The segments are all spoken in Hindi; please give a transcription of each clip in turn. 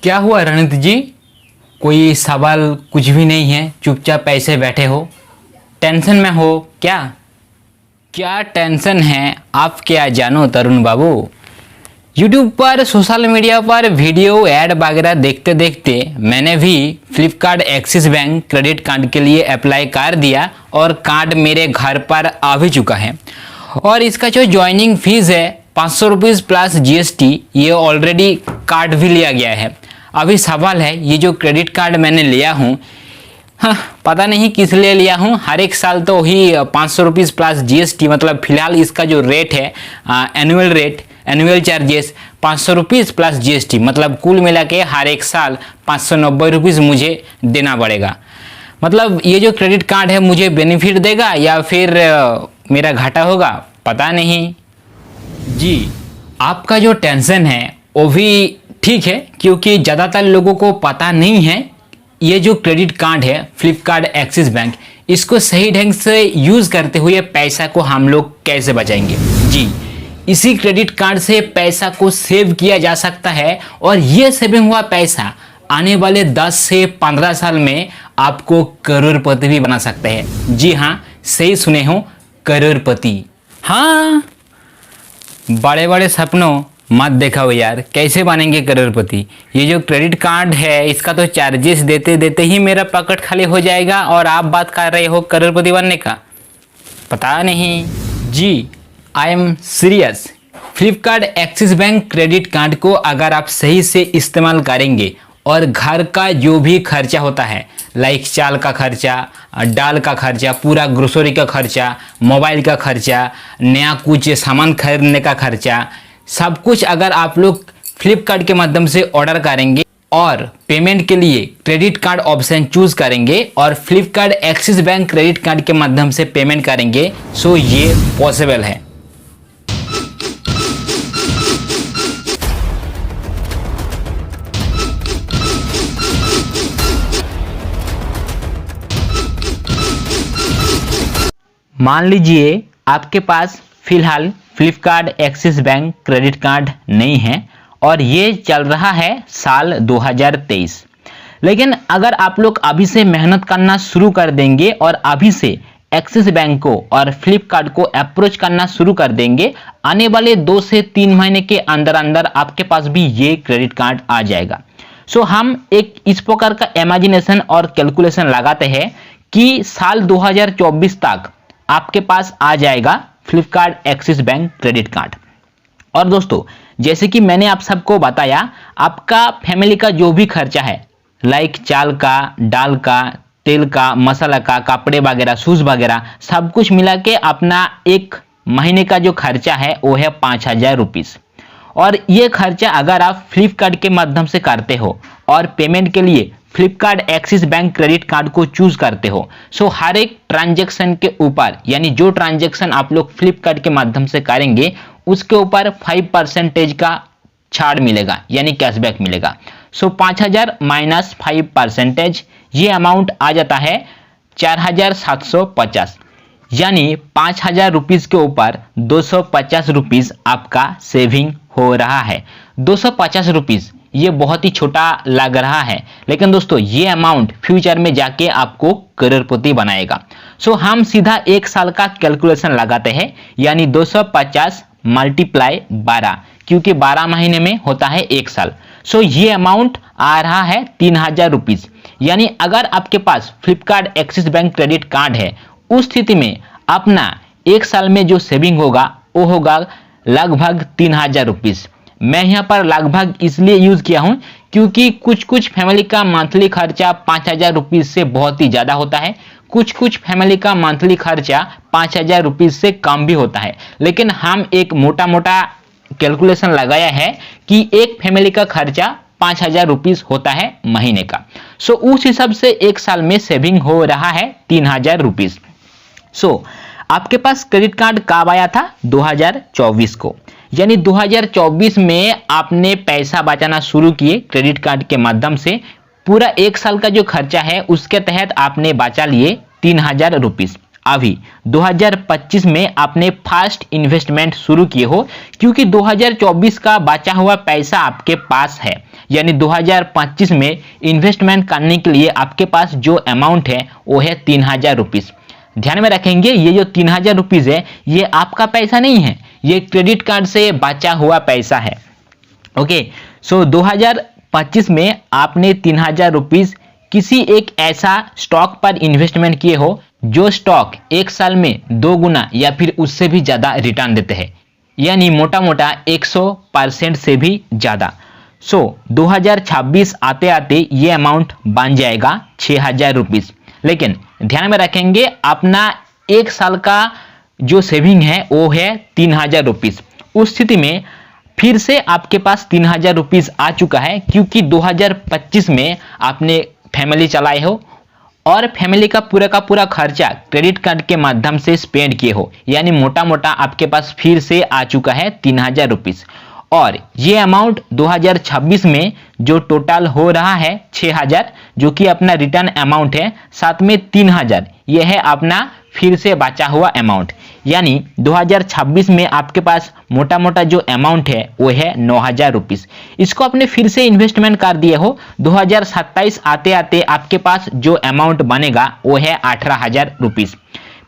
क्या हुआ रणित जी? कोई सवाल कुछ भी नहीं है, चुपचाप ऐसे बैठे हो? टेंशन में हो क्या? क्या टेंशन है आप क्या जानो तरुण बाबू। यूट्यूब पर सोशल मीडिया पर वीडियो ऐड वगैरह देखते देखते मैंने भी Flipkart Axis Bank credit card के लिए अप्लाई कर दिया और कार्ड मेरे घर पर आ भी चुका है। और इसका जो ज्वाइनिंग फीस है 500 रुपीज़ प्लस जीएसटी, ये ऑलरेडी कार्ड भी लिया गया है। अभी सवाल है ये जो क्रेडिट कार्ड मैंने लिया हूँ, हाँ पता नहीं किस लिए लिया हूँ। हर एक साल तो ही 500 रुपीज़ प्लस जीएसटी, मतलब फिलहाल इसका जो रेट है annual charges 500 rupees plus GST, मतलब कुल मिला के हर एक साल 590 रुपीज़ मुझे देना पड़ेगा। मतलब ये जो क्रेडिट कार्ड है मुझे बेनिफिट देगा या फिर मेरा घाटा होगा, पता नहीं। जी, आपका जो टेंशन है वो भी ठीक है, क्योंकि ज़्यादातर लोगों को पता नहीं है ये जो क्रेडिट कार्ड है फ्लिपकार्ट एक्सिस बैंक, इसको सही ढंग से यूज़ करते हुए पैसा को हम लोग कैसे बचाएंगे। जी, इसी क्रेडिट कार्ड से पैसा को सेव किया जा सकता है और ये सेविंग हुआ पैसा आने वाले 10 से 15 साल में आपको करोड़पति भी बना सकता है। जी हाँ, सही सुने हो, करोड़पति। हाँ, बड़े बड़े सपनों मत दिखाओ यार, कैसे बनेंगे करोड़पति। ये जो क्रेडिट कार्ड है इसका तो चार्जेस देते देते ही मेरा पॉकेट खाली हो जाएगा और आप बात कर रहे हो करोड़पति बनने का, पता नहीं। जी, I am serious. Flipkart Axis Bank credit card को अगर आप सही से इस्तेमाल करेंगे और घर का जो भी खर्चा होता है, लाइक चाल का खर्चा, दाल का खर्चा, पूरा ग्रोसरी का खर्चा, मोबाइल का खर्चा, नया कुछ सामान खरीदने का खर्चा, सब कुछ अगर आप लोग फ्लिपकार्ट के माध्यम से ऑर्डर करेंगे और पेमेंट के लिए क्रेडिट कार्ड ऑप्शन चूज करेंगे और Flipkart Axis Bank credit card के माध्यम से पेमेंट करेंगे, सो ये पॉसिबल है। मान लीजिए आपके पास फिलहाल Flipkart Axis Bank credit card नहीं है और ये चल रहा है साल 2023, लेकिन अगर आप लोग अभी से मेहनत करना शुरू कर देंगे और अभी से एक्सिस बैंक को और फ्लिपकार्ट को अप्रोच करना शुरू कर देंगे, आने वाले 2 से 3 महीने के अंदर अंदर आपके पास भी ये क्रेडिट कार्ड आ जाएगा। सो हम एक इस प्रकार का इमेजिनेशन और कैलकुलेशन लगाते हैं कि साल 2024 तक आपके पास आ जाएगा Flipkart Axis Bank credit card. और दोस्तों, जैसे कि मैंने आप सबको बताया, आपका फैमिली का जो भी खर्चा है, लाइक चाल का, दाल का, तेल का, मसाला का, कपड़े वगैरह, शूज वगैरह, सब कुछ मिला के अपना एक महीने का जो खर्चा है वो है 5000 रुपीज़। और ये खर्चा अगर आप फ्लिपकार्ट के माध्यम से करते हो और पेमेंट के लिए Flipkart Axis Bank credit card को चूज करते हो, सो हर एक ट्रांजैक्शन के ऊपर, यानी जो ट्रांजैक्शन आप लोग फ्लिपकार्ट के माध्यम से करेंगे उसके ऊपर 5% का छाड़ मिलेगा, यानी कैशबैक मिलेगा। सो 5000 माइनस 5%, ये अमाउंट आ जाता है 4750, यानी 5000 रुपीज़ के ऊपर 250 रुपीज़ आपका सेविंग हो रहा है। 250 रुपीज़ ये बहुत ही छोटा लग रहा है, लेकिन दोस्तों ये अमाउंट फ्यूचर में जाके आपको करोड़पति बनाएगा। सो हम सीधा एक साल का कैलकुलेशन लगाते हैं, यानी 250 मल्टीप्लाई 12, क्योंकि 12 महीने में होता है एक साल। सो ये अमाउंट आ रहा है 3000 रुपीज़। यानी अगर आपके पास Flipkart Axis Bank credit card है, उस स्थिति में अपना एक साल में जो सेविंग होगा वो होगा लगभग 3000 रुपीज़। मैं यहाँ पर लगभग इसलिए यूज किया हूँ क्योंकि कुछ फैमिली का मंथली खर्चा 5000 रुपीज़ से बहुत ही ज़्यादा होता है, कुछ फैमिली का मंथली खर्चा 5000 रुपीज़ से कम भी होता है। लेकिन हम एक मोटा मोटा कैलकुलेशन लगाया है कि एक फैमिली का खर्चा 5000 रुपीज़ होता है महीने का। सो उस हिसाब से एक साल में सेविंग हो रहा है 3000 रुपीज़। सो आपके पास क्रेडिट कार्ड कब आया था? 2024 को, यानी 2024 में आपने पैसा बचाना शुरू किए क्रेडिट कार्ड के माध्यम से। पूरा एक साल का जो खर्चा है उसके तहत आपने बचा लिए 3000 रुपीज़। अभी 2025 में आपने फर्स्ट इन्वेस्टमेंट शुरू किए हो, क्योंकि 2024 का बचा हुआ पैसा आपके पास है, यानी 2025 में इन्वेस्टमेंट करने के लिए आपके पास जो अमाउंट है वो है 3000 रुपीज़। ध्यान में रखेंगे, ये जो 3000 रुपीज़ है ये आपका पैसा नहीं है, ये क्रेडिट कार्ड से बचा हुआ पैसा है। ओके, सो 2025 में आपने 3000 रुपीज़ किसी एक ऐसा स्टॉक पर इन्वेस्टमेंट किए हो जो स्टॉक एक साल में 2 गुना या फिर उससे भी ज़्यादा रिटर्न देते हैं, यानी मोटा मोटा 100% से भी ज़्यादा। सो 2026 आते आते ये अमाउंट बन जाएगा 6000 रुपीज़। लेकिन ध्यान में रखेंगे, अपना एक साल का जो सेविंग है वो है 3000 रुपीज़। उस स्थिति में फिर से आपके पास 3000 रुपीज़ आ चुका है, क्योंकि 2025 में आपने फैमिली चलाए हो और फैमिली का पूरा खर्चा क्रेडिट कार्ड के माध्यम से स्पेंड किए हो, यानी मोटा मोटा आपके पास फिर से आ चुका है 3000 रुपीज़। और ये अमाउंट 2026 में जो टोटल हो रहा है 6000, जो कि अपना रिटर्न अमाउंट है, साथ में 3000 ये है अपना फिर से बचा हुआ अमाउंट, यानी 2026 में आपके पास मोटा मोटा जो अमाउंट है वो है 9000 रुपीज़। इसको आपने फिर से इन्वेस्टमेंट कर दिए हो, 2027 आते आते आपके पास जो अमाउंट बनेगा वो है 18000 रुपीज़।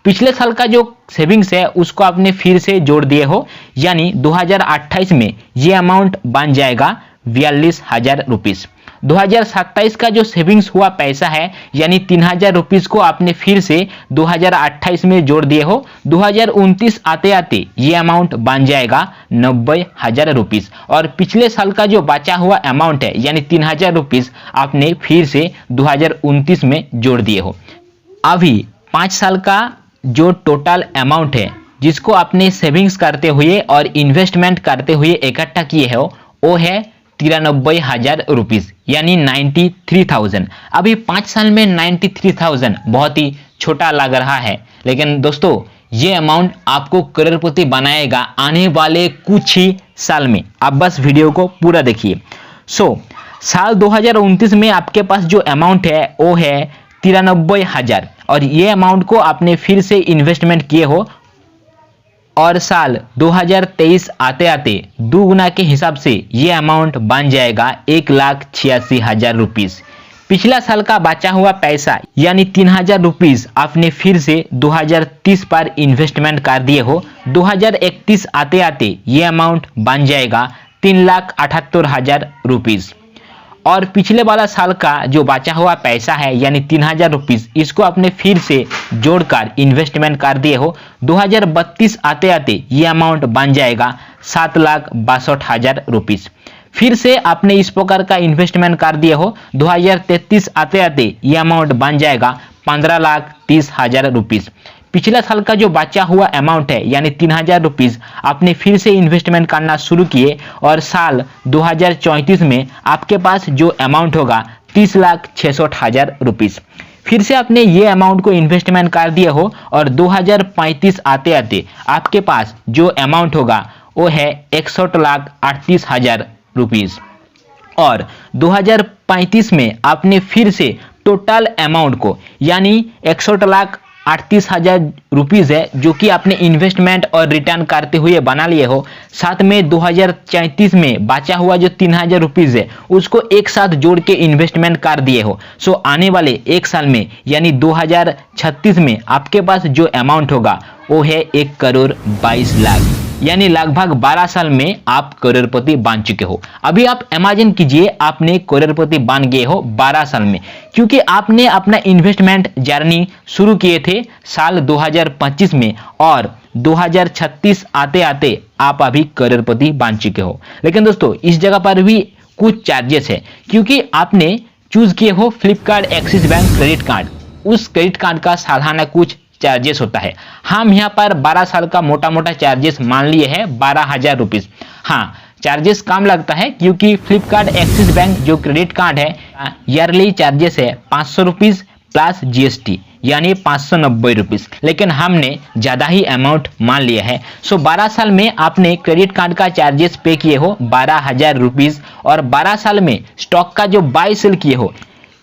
पिछले साल का जो सेविंग्स है उसको आपने फिर से जोड़ दिए हो, यानी 2028 में ये अमाउंट बन जाएगा 42000 रुपीज़। 2027 का जो सेविंग्स हुआ पैसा है, यानी 3000 रुपीज़ को आपने फिर से 2028 में जोड़ दिए हो, 2029 आते आते ये अमाउंट बन जाएगा 90000 रुपीज़। और पिछले साल का जो बचा हुआ अमाउंट है, यानी 3000 रुपीज़ आपने फिर से 2029 में जोड़ दिए हो। अभी 5 साल का जो टोटल अमाउंट है जिसको आपने सेविंग्स करते हुए और इन्वेस्टमेंट करते हुए इकट्ठा किए हो वो है 93000 रुपीज़, यानी 93,000। अभी 5 साल में 93,000 बहुत ही छोटा लग रहा है, लेकिन दोस्तों ये अमाउंट आपको करोड़पति बनाएगा आने वाले कुछ ही साल में। आप बस वीडियो को पूरा देखिए। साल 2029 में आपके पास जो अमाउंट है वो है 93,000, और ये अमाउंट को आपने फिर से इन्वेस्टमेंट किए हो, और साल 2023 आते आते 2 गुना के हिसाब से ये अमाउंट बन जाएगा 1,86,000 रुपीज़। पिछला साल का बचा हुआ पैसा यानी 3000 रुपीज़ आपने फिर से 2030 पर इन्वेस्टमेंट कर दिए हो, 2031 आते आते ये अमाउंट बन जाएगा 3,78,000 रुपीज़। और पिछले वाला साल का जो बचा हुआ पैसा है यानी 3000 रुपीज़, इसको आपने फिर से जोड़कर इन्वेस्टमेंट कर दिए हो, 2032 आते आते ये अमाउंट बन जाएगा 7,62,000 रुपीज़। फिर से आपने इस प्रकार का इन्वेस्टमेंट कर दिए हो, 2033 आते आते ये अमाउंट बन जाएगा 15,30,000 रुपीज़। पिछला साल का जो बचा हुआ अमाउंट है यानी 3000 रुपीज़ आपने फिर से इन्वेस्टमेंट करना शुरू किए, और साल 2034 में आपके पास जो अमाउंट होगा 30,66,000 रुपीज़। फिर से आपने ये अमाउंट को इन्वेस्टमेंट कर दिए हो, और 2035 आते आते आपके पास जो अमाउंट होगा वो है 61,38,000 रुपीज़। और 2035 में आपने फिर से टोटल अमाउंट को यानी 61,38,000 रुपीज़ है जो कि आपने इन्वेस्टमेंट और रिटर्न करते हुए बना लिए हो, साथ में 2034 में बचा हुआ जो 3000 रुपीज़ है उसको एक साथ जोड़ के इन्वेस्टमेंट कर दिए हो। सो आने वाले एक साल में यानी 2036 में आपके पास जो अमाउंट होगा वो है 1,22,00,000, यानी लगभग 12 साल में आप करोड़पति बन चुके हो। अभी आप इमेजिन कीजिए आपने करोड़पति बन गए हो 12 साल में, क्योंकि आपने अपना इन्वेस्टमेंट जर्नी शुरू किए थे साल 2025 में, और 2036 आते आते आप अभी करोड़पति बन चुके हो। लेकिन दोस्तों इस जगह पर भी कुछ चार्जेस है, क्योंकि आपने चूज किए हो Flipkart Axis Bank credit card. उस क्रेडिट कार्ड का सालाना कुछ चार्जेस होता है। हम यहाँ पर 12 साल का मोटा मोटा चार्जेस मान लिए हैं 12,000 रुपीज़। हाँ, चार्जेस कम लगता है क्योंकि फ्लिपकार्ट एक्सिस बैंक जो क्रेडिट कार्ड है ईयरली चार्जेस है 500 रुपीज़ प्लस जीएसटी, यानी 590 रुपीज़। लेकिन हमने ज़्यादा ही अमाउंट मान लिया है। सो 12 साल में आपने क्रेडिट कार्ड का चार्जेस पे किए हो 12,000 रुपीज़, और 12 साल में स्टॉक का जो बाय सेल किए हो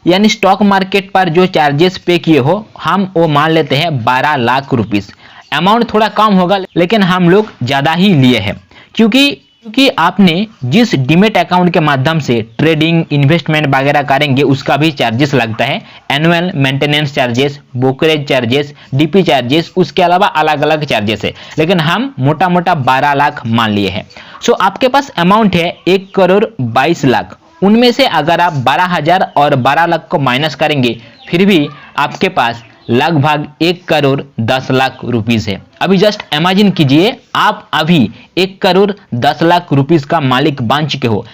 यानी स्टॉक मार्केट पर जो चार्जेस पे किए हो हम वो मान लेते हैं 12 लाख रुपीस। अमाउंट थोड़ा कम होगा लेकिन हम लोग ज़्यादा ही लिए हैं क्योंकि आपने जिस डीमेट अकाउंट के माध्यम से ट्रेडिंग इन्वेस्टमेंट वगैरह करेंगे उसका भी चार्जेस लगता है, annual maintenance charges, brokerage charges, DP charges, उसके अलावा अलग अलग चार्जेस है, लेकिन हम मोटा मोटा 12 लाख मान लिए हैं। सो आपके पास अमाउंट है 1,22,00,000, उनमें से अगर आप 12,000 और 12 लाख को माइनस करेंगे फिर भी आपके पास लगभग 1,10,00,000 रुपीस है। अभी जस्ट इमेजिन कीजिए आप अभी 1,10,00,000 रुपीस का मालिक बन चुके हो,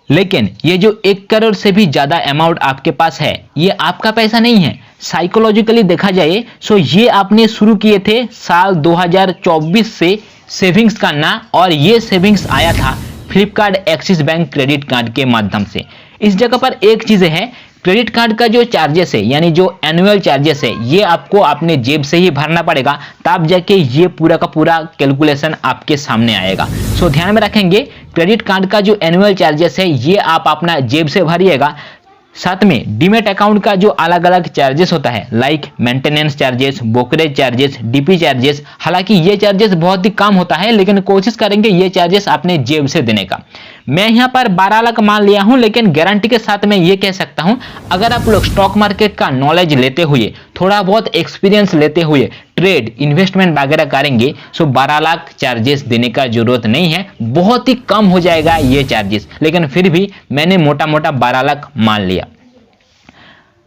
लेकिन ये जो 1 करोड़ से भी ज्यादा अमाउंट आपके पास है ये आपका पैसा नहीं है। साइकोलॉजिकली देखा जाए तो ये आपने शुरू किए थे साल 2024 से सेविंग्स करना, और ये सेविंग्स आया था Flipkart Axis Bank credit card के माध्यम से। इस जगह पर एक चीज है, क्रेडिट कार्ड का जो चार्जेस है यानी जो एनुअल चार्जेस है ये आपको अपने जेब से ही भरना पड़ेगा, तब जाके ये पूरा का पूरा कैलकुलेशन आपके सामने आएगा। सो ध्यान में रखेंगे क्रेडिट कार्ड का जो एनुअल चार्जेस है ये आप अपना जेब से भरिएगा। साथ में डीमेट अकाउंट का जो अलग अलग चार्जेस होता है like maintenance charges, brokerage charges, DP charges, हालांकि ये चार्जेस बहुत ही कम होता है लेकिन कोशिश करेंगे ये चार्जेस अपने जेब से देने का। मैं यहाँ पर 12 लाख मान लिया हूँ, लेकिन गारंटी के साथ मैं ये कह सकता हूँ अगर आप लोग स्टॉक मार्केट का नॉलेज लेते हुए, थोड़ा बहुत एक्सपीरियंस लेते हुए ट्रेड इन्वेस्टमेंट वगैरह करेंगे सो 12 लाख चार्जेस देने का जरूरत नहीं है, बहुत ही कम हो जाएगा ये चार्जेस, लेकिन फिर भी मैंने मोटा मोटा 12 लाख मान लिया।